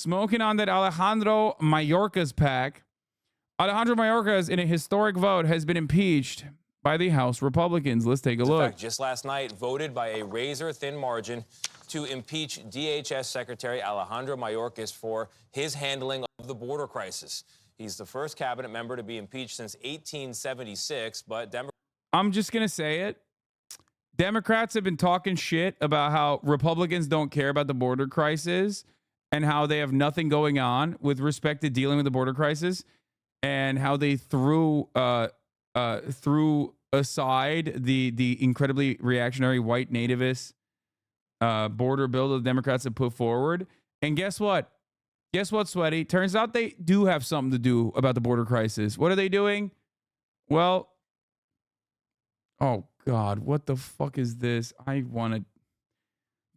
Smoking on that Alejandro Mayorkas pack. Alejandro Mayorkas, in a historic vote, has been impeached by the House Republicans. Let's take a look. In fact, just last night, voted by a razor-thin margin to impeach DHS Secretary Alejandro Mayorkas for his handling of the border crisis. He's the first cabinet member to be impeached since 1876, but I'm just going to say it. Democrats have been talking shit about how Republicans don't care about the border crisis and how they have nothing going on with respect to dealing with the border crisis, and how they threw aside the incredibly reactionary white nativist border bill that the Democrats have put forward. And guess what? Guess what, Sweaty? Turns out they do have something to do about the border crisis. What are they doing? Well, oh God, what the fuck is this?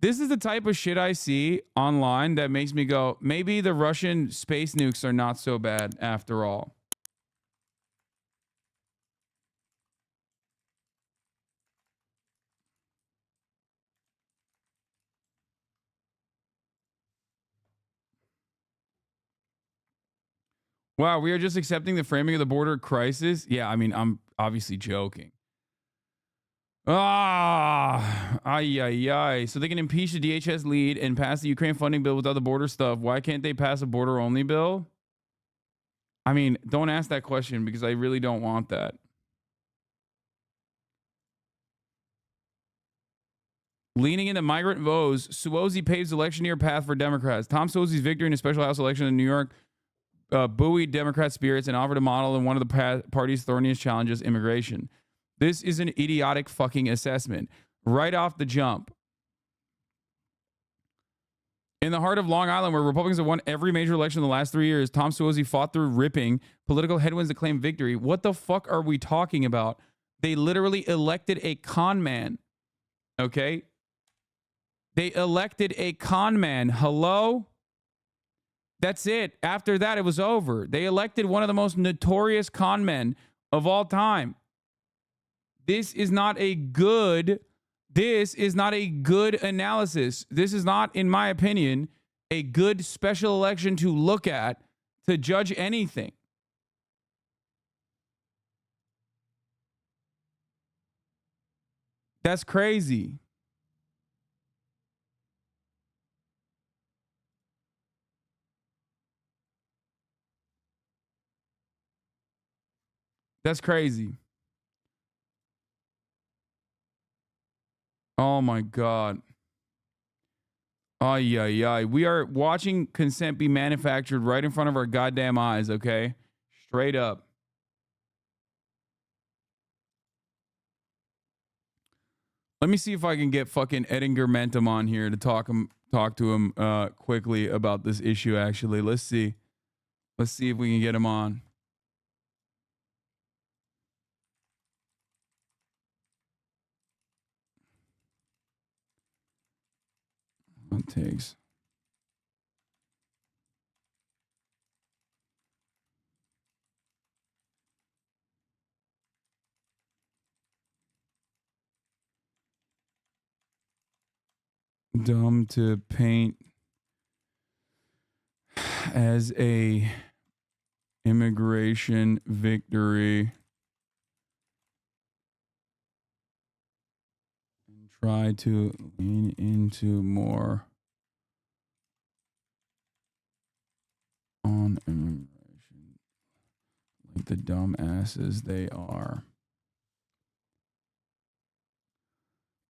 This is the type of shit I see online that makes me go, maybe the Russian space nukes are not so bad after all. Wow, we are just accepting the framing of the border crisis? Yeah, I mean, I'm obviously joking. So they can impeach the DHS lead and pass the Ukraine funding bill without the border stuff. Why can't they pass a border-only bill? I mean, don't ask that question because I really don't want that. Leaning into migrant votes, Suozzi paves election-year path for Democrats. Tom Suozzi's victory in a special House election in New York buoyed Democrat spirits and offered a model in one of the party's thorniest challenges, immigration. This is an idiotic fucking assessment. Right off the jump. In the heart of Long Island, where Republicans have won every major election in the last 3 years, Tom Suozzi fought through ripping political headwinds to claim victory. What the fuck are we talking about? They literally elected a con man. Okay? They elected a con man. Hello? That's it. After that, it was over. They elected one of the most notorious con men of all time. This is not a good analysis. This is not, in my opinion, a good special election to look at to judge anything. That's crazy. That's crazy. Oh my God. Ay, ay, ay. We are watching consent be manufactured right in front of our goddamn eyes, okay? Straight up. Let me see if I can get fucking Edinger Mentum on here to talk to him quickly about this issue, actually. Let's see. Let's see if we can get him on. It takes. Dumb to paint as a immigration victory and try to lean into more on immigration like the dumb asses they are.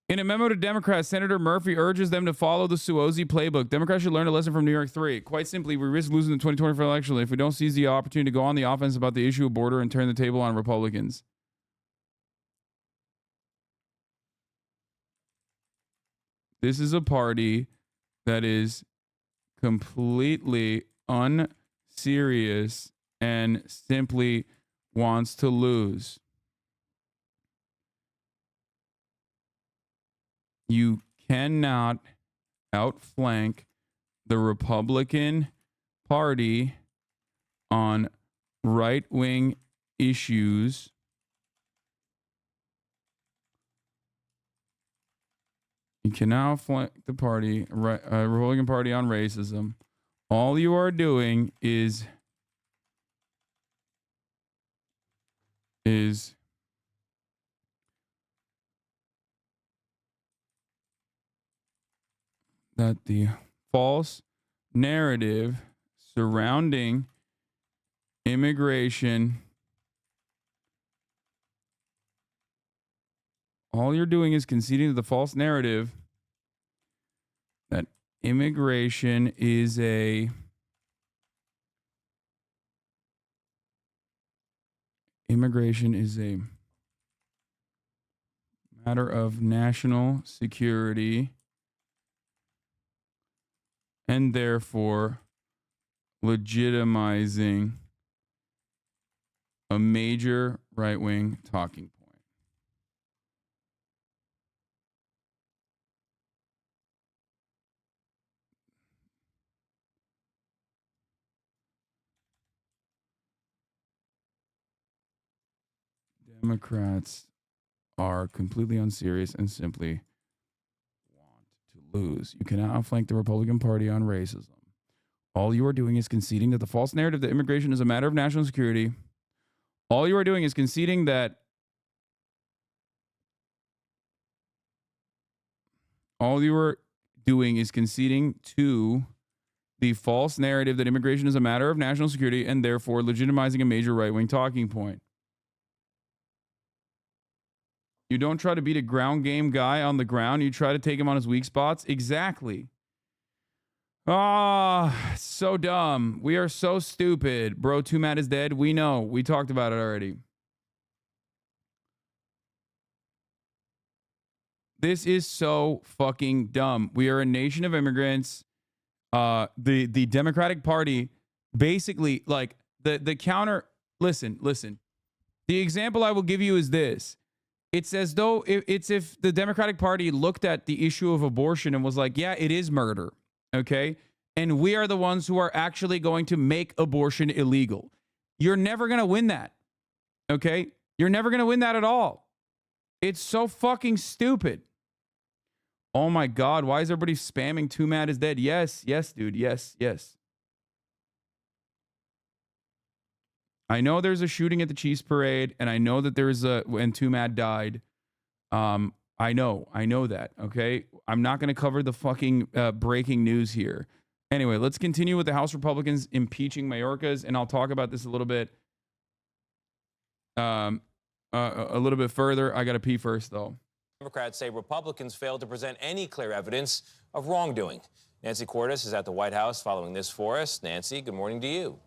In a memo to Democrats, Senator Murphy urges them to follow the Suozzi playbook. Democrats should learn a lesson from New York 3. Quite simply, we risk losing the 2024 election if we don't seize the opportunity to go on the offense about the issue of border and turn the table on Republicans. This is a party that is completely unserious and simply wants to lose. You cannot outflank the Republican Party on right-wing issues You cannot outflank the party, Republican Party on racism, All you are doing is that the false narrative surrounding immigration, all you're doing is conceding to the false narrative that immigration is a matter of national security and therefore legitimizing a major right-wing talking point. Democrats are completely unserious and simply want to lose. You cannot outflank the Republican Party on racism. All you are doing is conceding that the false narrative that immigration is a matter of national security. All you are doing is conceding that to the false narrative that immigration is a matter of national security and therefore legitimizing a major right-wing talking point. You don't try to beat a ground game guy on the ground. You try to take him on his weak spots. Exactly. Ah, so dumb. We are so stupid. Bro, Too Mad is dead. We know. We talked about it already. This is so fucking dumb. We are a nation of immigrants. The Democratic Party basically, like, the counter. Listen. The example I will give you is this. It's as though it's if the Democratic Party looked at the issue of abortion and was like, yeah, it is murder. Okay. And we are the ones who are actually going to make abortion illegal. You're never going to win that. Okay. You're never going to win that at all. It's so fucking stupid. Oh my God. Why is everybody spamming Too Mad is dead? Yes, dude. Yes. I know there's a shooting at the Chiefs parade, and I know that there's when Too Mad died. I know that, okay? I'm not going to cover the fucking breaking news here. Anyway, let's continue with the House Republicans impeaching Mayorkas, and I'll talk about this a little bit further. I got to pee first, though. Democrats say Republicans failed to present any clear evidence of wrongdoing. Nancy Cordes is at the White House following this for us. Nancy, good morning to you.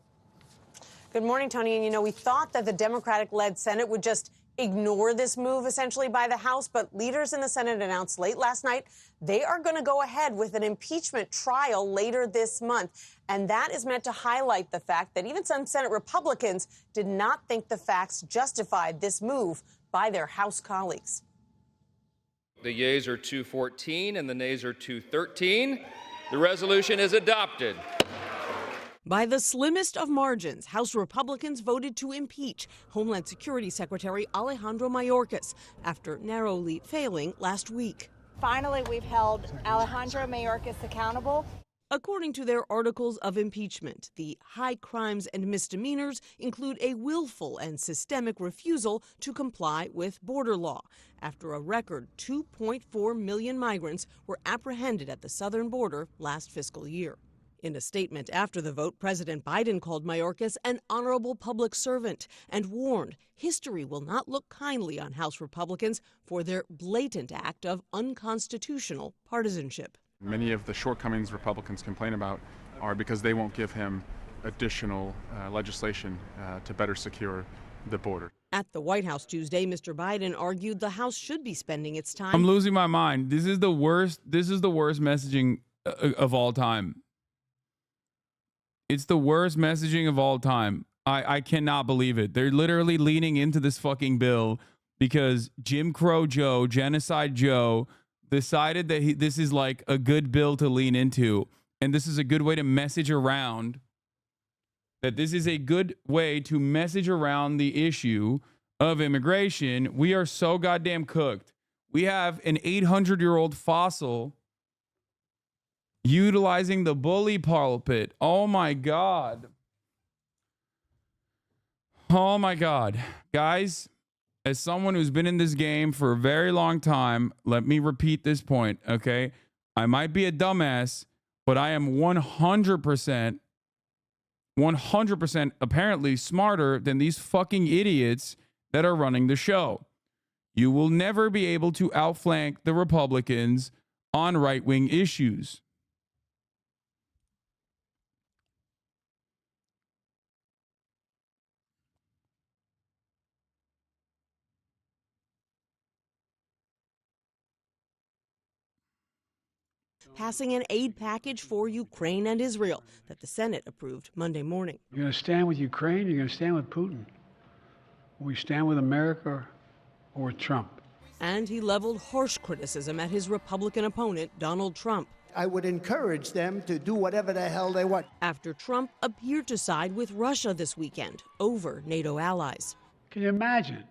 Good morning, Tony. And, you know, we thought that the Democratic-led Senate would just ignore this move, essentially, by the House. But leaders in the Senate announced late last night they are going to go ahead with an impeachment trial later this month. And that is meant to highlight the fact that even some Senate Republicans did not think the facts justified this move by their House colleagues. The yeas are 214 and the nays are 213. The resolution is adopted. By the slimmest of margins, House Republicans voted to impeach Homeland Security Secretary Alejandro Mayorkas after narrowly failing last week. Finally, we've held Alejandro Mayorkas accountable. According to their articles of impeachment, the high crimes and misdemeanors include a willful and systemic refusal to comply with border law after a record 2.4 million migrants were apprehended at the southern border last fiscal year. In a statement after the vote, President Biden called Mayorkas an honorable public servant and warned history will not look kindly on House Republicans for their blatant act of unconstitutional partisanship. Many of the shortcomings Republicans complain about are because they won't give him additional legislation to better secure the border. At the White House Tuesday, Mr. Biden argued the House should be spending its time. I'm losing my mind. This is the worst messaging of all time. It's the worst messaging of all time. I cannot believe it. They're literally leaning into this fucking bill because Jim Crow Joe, Genocide Joe, decided that this is like a good bill to lean into. And this is a good way to message around that this is a good way to message around the issue of immigration. We are so goddamn cooked. We have an 800-year-old fossil Utilizing the bully pulpit. Oh my God. Oh my God. Guys, as someone who's been in this game for a very long time, let me repeat this point, okay? I might be a dumbass, but I am 100% apparently smarter than these fucking idiots that are running the show. You will never be able to outflank the Republicans on right-wing issues. Passing an aid package for Ukraine and Israel that the Senate approved Monday morning. You're going to stand with Ukraine, you're going to stand with Putin. We stand with America or with Trump. And he leveled harsh criticism at his Republican opponent, Donald Trump. I would encourage them to do whatever the hell they want. After Trump appeared to side with Russia this weekend over NATO allies. Can you imagine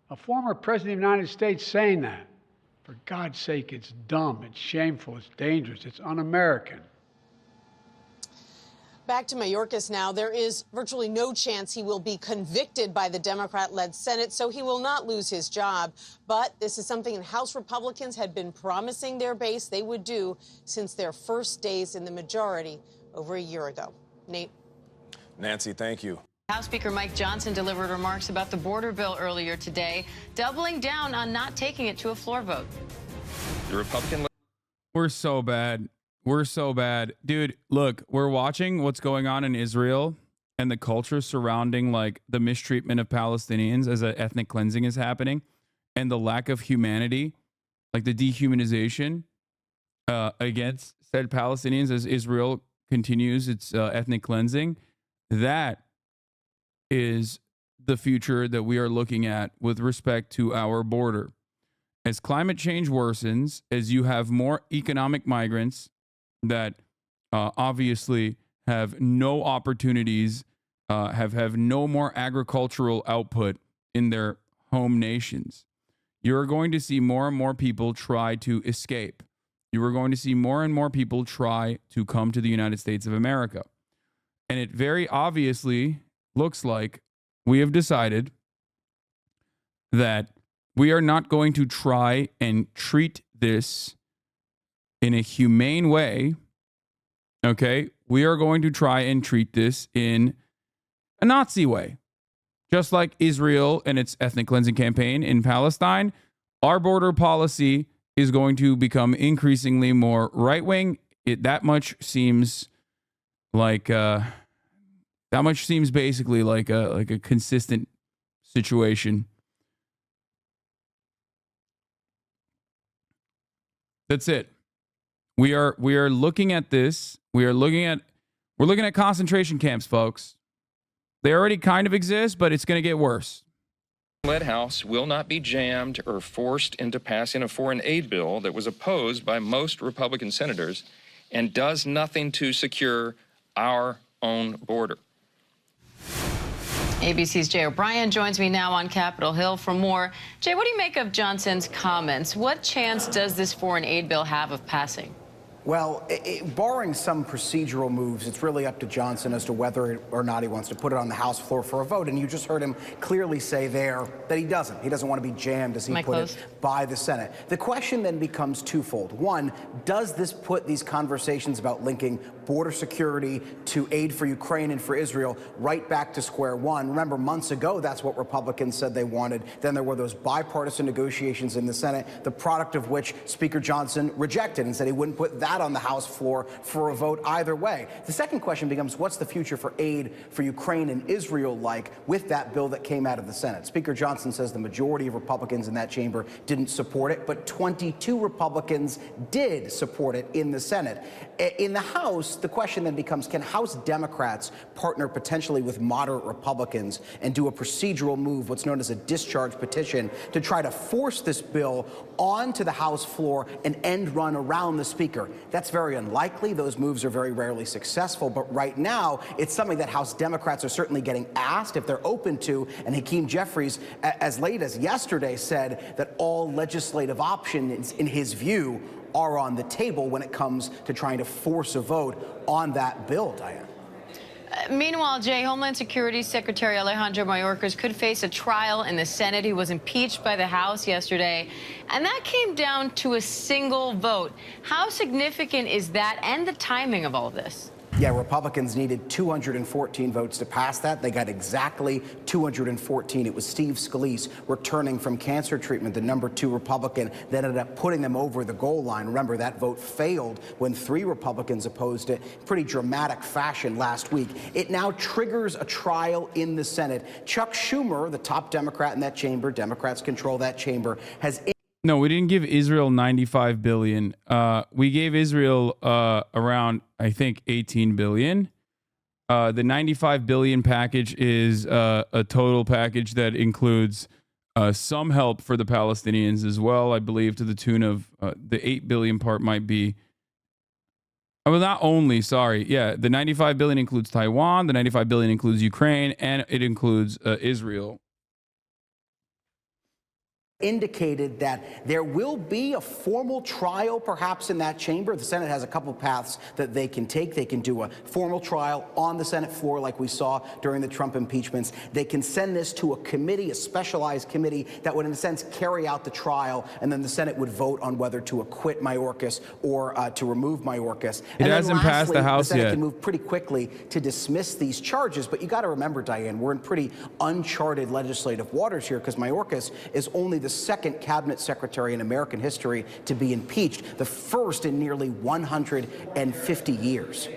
a former president of the United States saying that? For God's sake, it's dumb, it's shameful, it's dangerous, it's un-American. Back to Mayorkas now. There is virtually no chance he will be convicted by the Democrat-led Senate, so he will not lose his job. But this is something House Republicans had been promising their base they would do since their first days in the majority over a year ago. Nate. Nancy, thank you. House Speaker Mike Johnson delivered remarks about the border bill earlier today, doubling down on not taking it to a floor vote. The Republican... We're so bad. We're so bad. Dude, look, we're watching what's going on in Israel and the culture surrounding like the mistreatment of Palestinians as an ethnic cleansing is happening and the lack of humanity, like the dehumanization against said Palestinians as Israel continues its ethnic cleansing. That is the future that we are looking at with respect to our border. As climate change worsens, as you have more economic migrants that obviously have no opportunities, have no more agricultural output in their home nations, you're going to see more and more people try to escape. You are going to see more and more people try to come to the United States of America. And it very obviously looks like we have decided that we are not going to try and treat this in a humane way. Okay? We are going to try and treat this in a Nazi way. Just like Israel and its ethnic cleansing campaign in Palestine, our border policy is going to become increasingly more right-wing. That much seems like basically like a consistent situation. That's it. We are looking at this. We're looking at concentration camps, folks. They already kind of exist, but it's going to get worse. led House will not be jammed or forced into passing a foreign aid bill that was opposed by most Republican senators and does nothing to secure our own border. ABC's Jay O'Brien joins me now on Capitol Hill for more. Jay, what do you make of Johnson's comments? What chance does this foreign aid bill have of passing? Well, barring some procedural moves, it's really up to Johnson as to whether or not he wants to put it on the House floor for a vote. And you just heard him clearly say there that he doesn't. He doesn't want to be jammed, as he put it, by the Senate. The question then becomes twofold. One, does this put these conversations about linking border security to aid for Ukraine and for Israel right back to square one? Remember, months ago, that's what Republicans said they wanted. Then there were those bipartisan negotiations in the Senate, the product of which Speaker Johnson rejected and said he wouldn't put that on the House floor for a vote either way. The second question becomes, what's the future for aid for Ukraine and Israel like with that bill that came out of the Senate? Speaker Johnson says the majority of Republicans in that chamber didn't support it, but 22 Republicans did support it in the Senate. In the House, the question then becomes, can House Democrats partner potentially with moderate Republicans and do a procedural move, what's known as a discharge petition, to try to force this bill onto the House floor and end run around the Speaker? That's very unlikely. Those moves are very rarely successful. But right now, it's something that House Democrats are certainly getting asked if they're open to. And Hakeem Jeffries, as late as yesterday, said that all legislative options, in his view, are on the table when it comes to trying to force a vote on that bill, Diane. Meanwhile, Jay, Homeland Security Secretary Alejandro Mayorkas could face a trial in the Senate. He was impeached by the House yesterday, and that came down to a single vote. How significant is that, and the timing of all this? Yeah, Republicans needed 214 votes to pass that. They got exactly 214. It was Steve Scalise, returning from cancer treatment, the #2 Republican, that ended up putting them over the goal line. Remember, that vote failed when 3 Republicans opposed it. Pretty dramatic fashion last week. It now triggers a trial in the Senate. Chuck Schumer, the top Democrat in that chamber, Democrats control that chamber, has... No, we didn't give Israel $95 billion. We gave Israel around, I think, $18 billion. The $95 billion package is a total package that includes some help for the Palestinians as well, I believe, to the tune of the $8 billion part might be. Well, not only, sorry. Yeah, the $95 billion includes Taiwan. The $95 billion includes Ukraine, and it includes Israel. Indicated that there will be a formal trial perhaps in that chamber. The Senate has a couple paths that they can take. They can do a formal trial on the Senate floor like we saw during the Trump impeachments. They can send this to a committee, a specialized committee that would in a sense carry out the trial, and then the Senate would vote on whether to acquit Mayorkas or to remove Mayorkas. It hasn't passed the House yet. The Senate yet. can move pretty quickly to dismiss these charges, but you got to remember, Diane, we're in pretty uncharted legislative waters here because Mayorkas is only the second cabinet secretary in American history to be impeached, the first in nearly 150 years.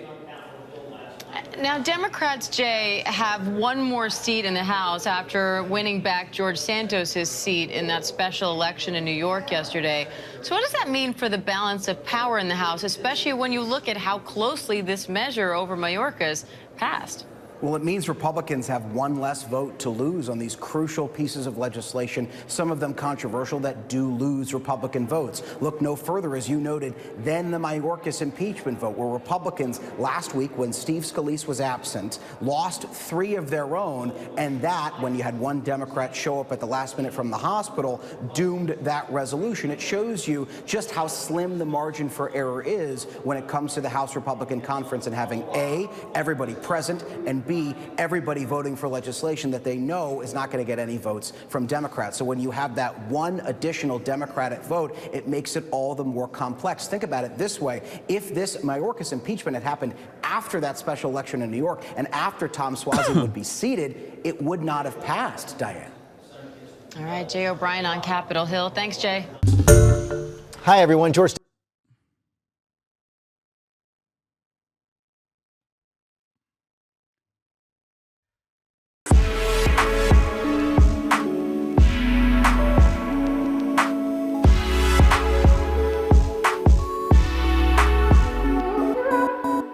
Now, Democrats, Jay, have one more seat in the House after winning back George Santos' seat in that special election in New York yesterday. So what does that mean for the balance of power in the House, especially when you look at how closely this measure over Mayorkas passed? Well, it means Republicans have one less vote to lose on these crucial pieces of legislation, some of them controversial, that do lose Republican votes. Look no further, as you noted, than the Mayorkas impeachment vote, where Republicans last week, when Steve Scalise was absent, lost 3 of their own, and that, when you had one Democrat show up at the last minute from the hospital, doomed that resolution. It shows you just how slim the margin for error is when it comes to the House Republican Conference and having A, everybody present, and B, everybody voting for legislation that they know is not going to get any votes from Democrats. So when you have that one additional Democratic vote, it makes it all the more complex. Think about it this way. If this Mayorkas impeachment had happened after that special election in New York and after Tom Suozzi would be seated, it would not have passed, Diane. All right, Jay O'Brien on Capitol Hill. Thanks, Jay. Hi, everyone. George